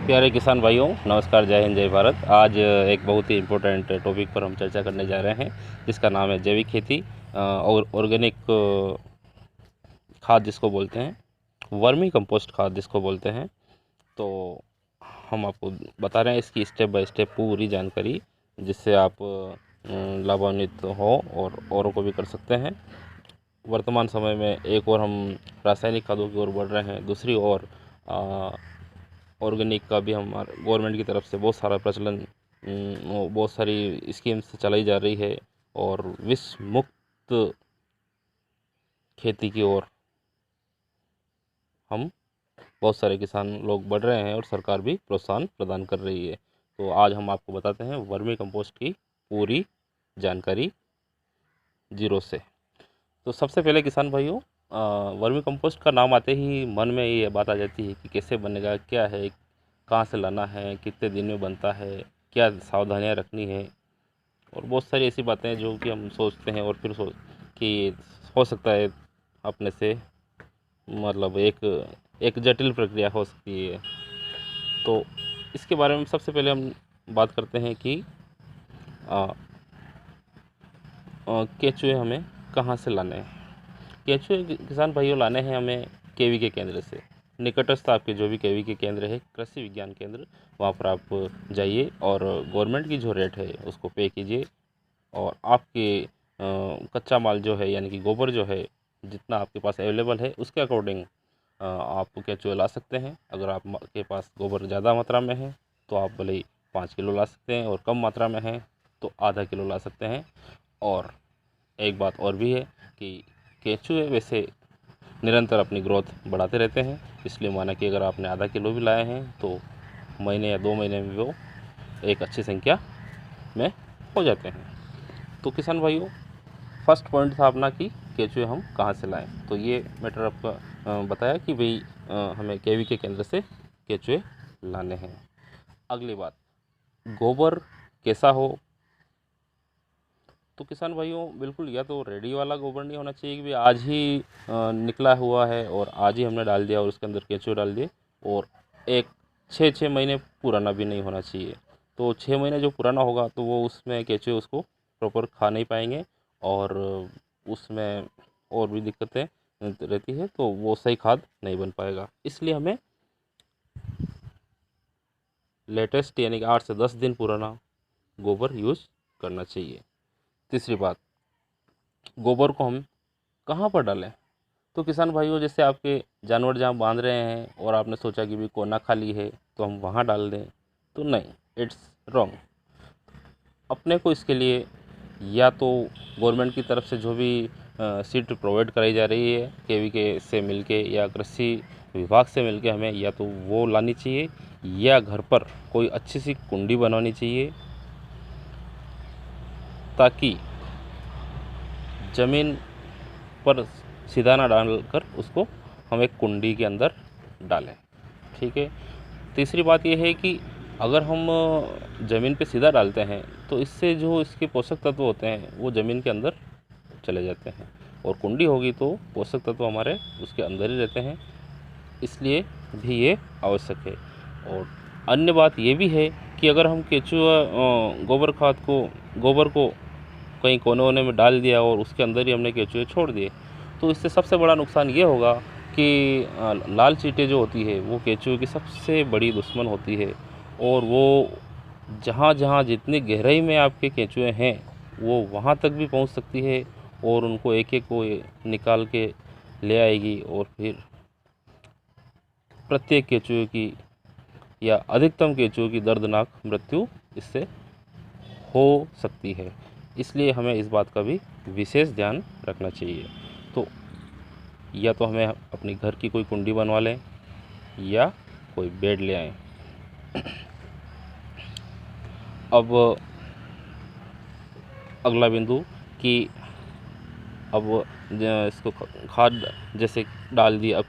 प्यारे किसान भाइयों, नमस्कार, जय हिंद, जय भारत। आज एक बहुत ही इम्पोर्टेंट टॉपिक पर हम चर्चा करने जा रहे हैं, जिसका नाम है जैविक खेती और ऑर्गेनिक खाद जिसको बोलते हैं, वर्मी कंपोस्ट खाद जिसको बोलते हैं। तो हम आपको बता रहे हैं इसकी स्टेप बाय स्टेप पूरी जानकारी, जिससे आप लाभान्वित हो और औरों को भी कर सकते हैं। वर्तमान समय में एक और हम रासायनिक खादों की ओर बढ़ रहे हैं, दूसरी ओर ऑर्गेनिक का भी हमारे गवर्नमेंट की तरफ से बहुत सारा प्रचलन, बहुत सारी स्कीम्स चलाई जा रही है और विष मुक्त खेती की ओर हम बहुत सारे किसान लोग बढ़ रहे हैं और सरकार भी प्रोत्साहन प्रदान कर रही है। तो आज हम आपको बताते हैं वर्मी कंपोस्ट की पूरी जानकारी जीरो से। तो सबसे पहले किसान भाइयों, वर्मी कंपोस्ट का नाम आते ही मन में ये बात आ जाती है कि कैसे बनेगा, क्या है, कहाँ से लाना है, कितने दिन में बनता है, क्या सावधानियाँ रखनी है, और बहुत सारी ऐसी बातें हैं जो कि हम सोचते हैं और फिर कि हो सकता है अपने से मतलब एक जटिल प्रक्रिया हो सकती है। तो इसके बारे में सबसे पहले हम बात करते हैं कि केचुए हमें कहाँ से लाने हैं। केचुए किसान भाइयों लाने हैं हमें केवी के केंद्र से। निकटस्थ आपके जो भी केवी के केंद्र है, कृषि विज्ञान केंद्र, वहाँ पर आप जाइए और गवर्नमेंट की जो रेट है उसको पे कीजिए, और आपके कच्चा माल जो है यानी कि गोबर जो है, जितना आपके पास अवेलेबल है उसके अकॉर्डिंग आप केचुए ला सकते हैं। अगर आपके पास गोबर ज़्यादा मात्रा में है तो आप भले ही 5 किलो ला सकते हैं, और कम मात्रा में है तो आधा किलो ला सकते हैं। और एक बात और भी है कि केचुए वैसे निरंतर अपनी ग्रोथ बढ़ाते रहते हैं, इसलिए माना कि अगर आपने आधा किलो भी लाए हैं तो महीने या 2 महीने में वो एक अच्छी संख्या में हो जाते हैं। तो किसान भाइयों, फर्स्ट पॉइंट था अपना कि केचुए हम कहाँ से लाएं। तो ये मैटर आपका बताया कि भाई हमें केवी के केंद्र से केचुए लाने हैं। अगली बात, गोबर कैसा हो। तो किसान भाइयों, बिल्कुल या तो रेडी वाला गोबर नहीं होना चाहिए कि भाई आज ही निकला हुआ है और आज ही हमने डाल दिया और उसके अंदर केचुए डाल दिए, और एक 6 महीने पुराना भी नहीं होना चाहिए। तो 6 महीने जो पुराना होगा तो वो उसमें केचुए उसको प्रॉपर खा नहीं पाएंगे, और उसमें और भी दिक्कतें रहती है, तो वो सही खाद नहीं बन पाएगा। इसलिए हमें लेटेस्ट यानी कि 8 से 10 दिन पुराना गोबर यूज़ करना चाहिए। तीसरी बात, गोबर को हम कहाँ पर डालें। तो किसान भाइयों, जैसे आपके जानवर जहाँ बांध रहे हैं और आपने सोचा कि भाई कोना खाली है तो हम वहाँ डाल दें, तो नहीं, इट्स रॉन्ग। अपने को इसके लिए या तो गवर्नमेंट की तरफ से जो भी सीट प्रोवाइड कराई जा रही है केवी के से मिलके या कृषि विभाग से मिलके, हमें या तो वो लानी चाहिए या घर पर कोई अच्छी सी कुंडी बनवानी चाहिए, ताकि ज़मीन पर सीधा ना डालकर उसको हम एक कुंडी के अंदर डालें। ठीक है। तीसरी बात ये है कि अगर हम ज़मीन पे सीधा डालते हैं तो इससे जो इसके पोषक तत्व होते हैं वो ज़मीन के अंदर चले जाते हैं, और कुंडी होगी तो पोषक तत्व हमारे उसके अंदर ही रहते हैं, इसलिए भी ये आवश्यक है। और अन्य बात ये भी है कि अगर हम केचुआ गोबर को कहीं कोने वोने में डाल दिया और उसके अंदर ही हमने केचुए छोड़ दिए, तो इससे सबसे बड़ा नुकसान ये होगा कि लाल चींटी जो होती है वो केचुए की सबसे बड़ी दुश्मन होती है, और वो जहाँ जहाँ जितनी गहराई में आपके केचुए हैं वो वहाँ तक भी पहुँच सकती है, और उनको एक एक को निकाल के ले आएगी, और फिर प्रत्येक केचुए की या अधिकतम केचुए की दर्दनाक मृत्यु इससे हो सकती है। इसलिए हमें इस बात का भी विशेष ध्यान रखना चाहिए। तो या तो हमें अपनी घर की कोई कुंडी बनवा लें या कोई बेड ले आएं। अब अगला बिंदु कि अब इसको खाद जैसे डाल दिया, अब